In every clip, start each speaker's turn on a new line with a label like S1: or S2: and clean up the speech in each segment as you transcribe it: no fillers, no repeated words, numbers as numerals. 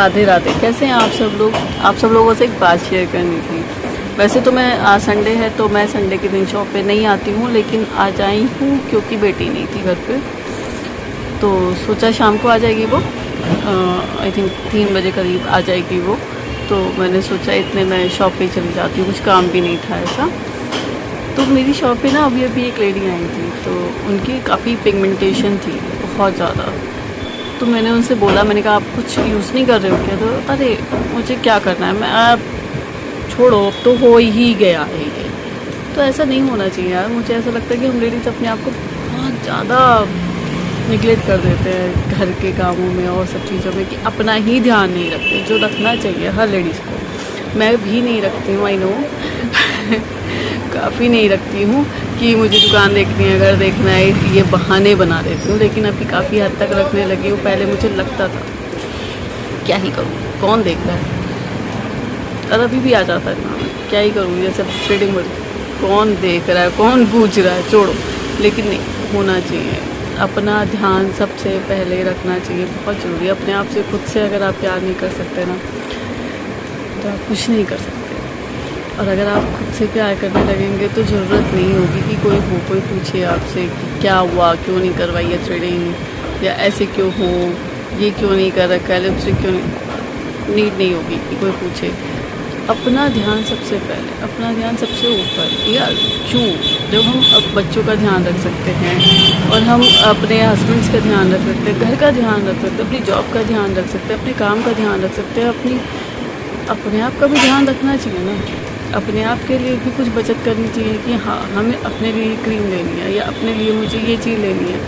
S1: राधे राधे। कैसे हैं आप सब लोग? आप सब लोगों से एक बात शेयर करनी थी। वैसे तो मैं आज संडे है तो मैं संडे के दिन शॉप पे नहीं आती हूँ, लेकिन आज आई हूँ क्योंकि बेटी नहीं थी घर पे, तो सोचा शाम को आ जाएगी वो। आई थिंक 3 बजे करीब आ जाएगी वो। तो मैंने सोचा इतने मैं शॉप पे चली जाती हूँ, कुछ काम भी नहीं था ऐसा। तो मेरी शॉप पे ना अभी एक लेडी आई थी, तो उनकी काफ़ी पिगमेंटेशन थी, बहुत ज़्यादा। तो मैंने उनसे बोला, मैंने कहा आप कुछ यूज़ नहीं कर रहे हो क्या? तो अरे मुझे क्या करना है, मैं आप छोड़ो, अब तो हो ही गया है ये। तो ऐसा नहीं होना चाहिए यार। मुझे ऐसा लगता है कि हम लेडीज़ अपने आप को बहुत ज़्यादा निगलेक्ट कर देते हैं घर के कामों में और सब चीज़ों में, कि अपना ही ध्यान नहीं रखते जो रखना चाहिए हर लेडीज़ को। मैं भी नहीं रखती हूँ, आई नो काफ़ी नहीं रखती हूँ कि मुझे दुकान देखनी है, घर देखना है, ये बहाने बना देती हूँ। लेकिन अभी काफ़ी हद तक रखने लगी हूँ। पहले मुझे लगता था क्या ही करूँ, कौन देख रहा है, और अभी भी आ जाता है ना, क्या ही करूँ, जैसे ट्रेडिंग में कौन देख रहा है, कौन पूछ रहा है, छोड़ो। लेकिन नहीं, होना चाहिए, अपना ध्यान सबसे पहले रखना चाहिए, बहुत ज़रूरी है। अपने आप से, खुद से अगर आप प्यार नहीं कर सकते ना, तो आप कुछ नहीं कर सकते। और अगर आप खुद से प्यार करने लगेंगे तो ज़रूरत नहीं होगी कि कोई पूछे आपसे कि क्या हुआ, क्यों नहीं करवाई है थ्रेडिंग, या ऐसे क्यों हो, ये क्यों नहीं कर रखा है, लिपस्टिक क्यों नहीं। नीड नहीं होगी कि कोई पूछे। अपना ध्यान सबसे पहले, अपना ध्यान सबसे ऊपर। यार क्यों, जब हम अब बच्चों का ध्यान रख सकते हैं, और हम अपने हस्बैंड्स का ध्यान रख सकते हैं, घर का ध्यान रख सकते हैं, अपनी जॉब का ध्यान रख सकते हैं, अपने काम का ध्यान रख सकते हैं, अपने आप का भी ध्यान रखना चाहिए ना। अपने आप के लिए भी कुछ बचत करनी चाहिए कि हाँ, हमें अपने लिए क्रीम लेनी है, या अपने लिए मुझे ये चीज़ लेनी है।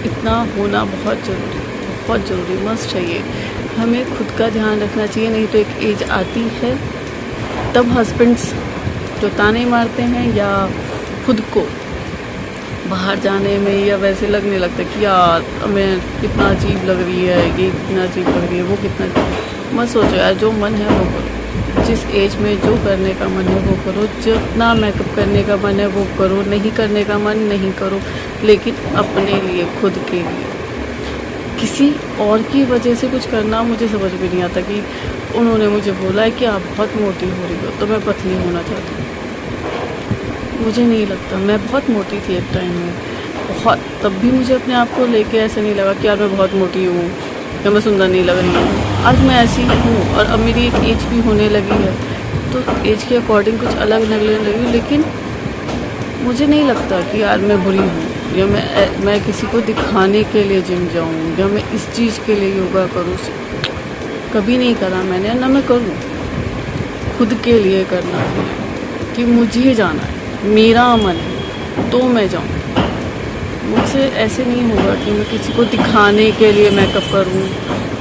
S1: इतना होना बहुत ज़रूरी, बहुत ज़रूरी, मस्ट चाहिए। हमें खुद का ध्यान रखना चाहिए, नहीं तो एक एज आती है तब हस्बैंड्स जो ताने मारते हैं, या खुद को बाहर जाने में या वैसे लगने लगता है कि यार हमें कितना अजीब लग रही है, ये कितना अजीब लग रही है, वो कितना। मत सोचो यार, जो मन है वो करो। जिस एज में जो करने का मन है वो करो, जितना मेकअप करने का मन है वो करो, नहीं करने का मन नहीं करो, लेकिन अपने लिए, खुद के लिए। किसी और की वजह से कुछ करना मुझे समझ में नहीं आता, कि उन्होंने मुझे बोला है कि आप बहुत मोटी हो रही हो तो मैं पतली होना चाहती हूँ। मुझे नहीं लगता, मैं बहुत मोटी थी एक टाइम में, बहुत। तब भी मुझे अपने आप को लेके ऐसा नहीं लगा कि यार मैं बहुत मोटी हूँ या मैं सुंदर नहीं लग रही हूँ। आज मैं ऐसी हूँ, और अब मेरी एक एज भी होने लगी है, तो एज के अकॉर्डिंग कुछ अलग लगने लगी। लेकिन मुझे नहीं लगता कि यार मैं बुरी हूँ, या मैं किसी को दिखाने के लिए जिम जाऊँ, या मैं इस चीज़ के लिए योगा करूँ। कभी नहीं करा मैंने, ना मैं करूँ। खुद के लिए करना है कि मुझे जाना है, मेरा मन है तो मैं जाऊँ। मुझसे ऐसे नहीं होगा कि मैं किसी को दिखाने के लिए मेकअप करूँ,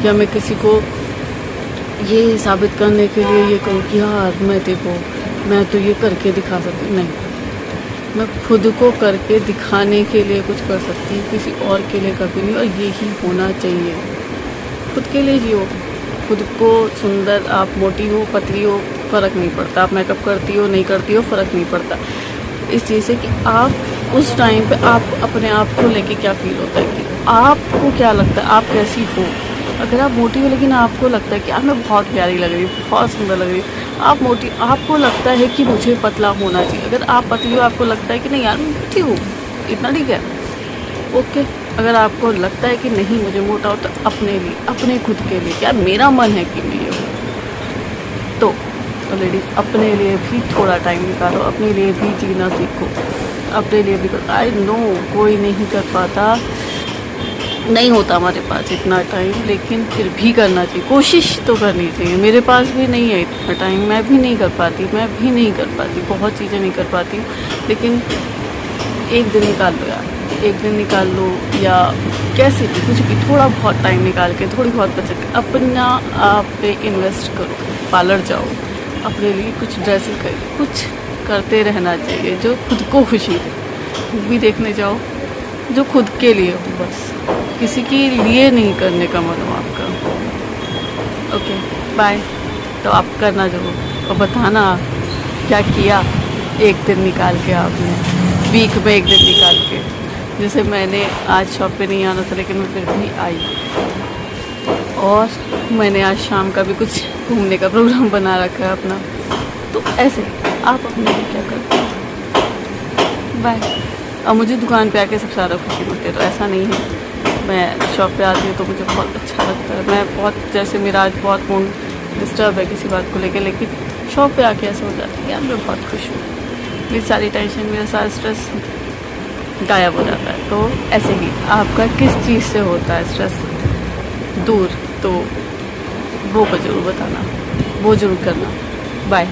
S1: या मैं किसी को ये साबित करने के लिए ये करूँ कि यार मैं देखो, मैं तो ये करके दिखा सकती। नहीं, मैं खुद को करके दिखाने के लिए कुछ कर सकती हूँ, किसी और के लिए कभी नहीं। और यही होना चाहिए, खुद के लिए जियो। खुद को सुंदर, आप मोटी हो पतली हो फ़र्क नहीं पड़ता, आप मेकअप करती हो नहीं करती हो फ़र्क नहीं पड़ता। इस चीज़ से कि आप उस टाइम पे आप अपने आप को लेके क्या फ़ील होता है, कि आपको क्या लगता है आप कैसी हो। अगर आप मोटी हो लेकिन आपको लगता है कि यार मैं बहुत प्यारी लग रही हूँ, बहुत सुंदर लग रही हूँ, आप मोटी, आपको लगता है कि मुझे पतला होना चाहिए। अगर आप पतली हो, आपको लगता है कि नहीं यार मैं ठीक हूँ, इतना ठीक है, ओके। अगर आपको लगता है कि नहीं मुझे मोटा हो, तो अपने लिए, अपने खुद के लिए, क्या मेरा मन है कि मैं ये हूँ, तो लेडीज़ अपने लिए भी थोड़ा टाइम निकालो, अपने लिए भी जीना सीखो, अपने लिए भी करो। आई नो कोई नहीं कर पाता, नहीं होता हमारे पास इतना टाइम, लेकिन फिर भी करना चाहिए, कोशिश तो करनी चाहिए। मेरे पास भी नहीं है इतना टाइम, मैं भी नहीं कर पाती, बहुत चीज़ें नहीं कर पाती हूँ। लेकिन एक दिन निकाल लो यार, एक दिन निकाल लो, या कैसे भी, कुछ भी, थोड़ा बहुत टाइम निकाल के, थोड़ी बहुत बचत अपना आप पे इन्वेस्ट करो। पार्लर जाओ, अपने लिए कुछ ड्रेसेस खरीदो, कुछ करते रहना चाहिए जो खुद को खुशी दे। मूवी देखने जाओ जो खुद के लिए हो, बस किसी के लिए नहीं करने का मन हो आपका। Okay bye. तो आप करना जरूर और बताना क्या किया एक दिन निकाल के आपने, वीक में एक दिन निकाल के। जैसे मैंने आज शॉप पे नहीं आना था, लेकिन मैं फिर भी आई। और मैंने आज शाम का भी कुछ घूमने का प्रोग्राम बना रखा है अपना। तो ऐसे आप अपने लिए क्या करते हो? बाय। अब मुझे दुकान पे आके सबसे ज़्यादा खुशी मिलती है, तो ऐसा नहीं है। मैं शॉप पे आती हूँ तो मुझे बहुत अच्छा लगता है। मैं बहुत, जैसे मेरा आज बहुत मूड डिस्टर्ब है किसी बात को लेकर, लेकिन शॉप पे आके ऐसा हो जाता है यार मैं बहुत खुश हूँ, मेरी सारी टेंशन, मेरा सारा स्ट्रेस गायब हो जाता है। तो ऐसे ही आपका किस चीज़ से होता है स्ट्रेस दूर, तो वो को ज़रूर बताना, वो ज़रूर करना। बाय।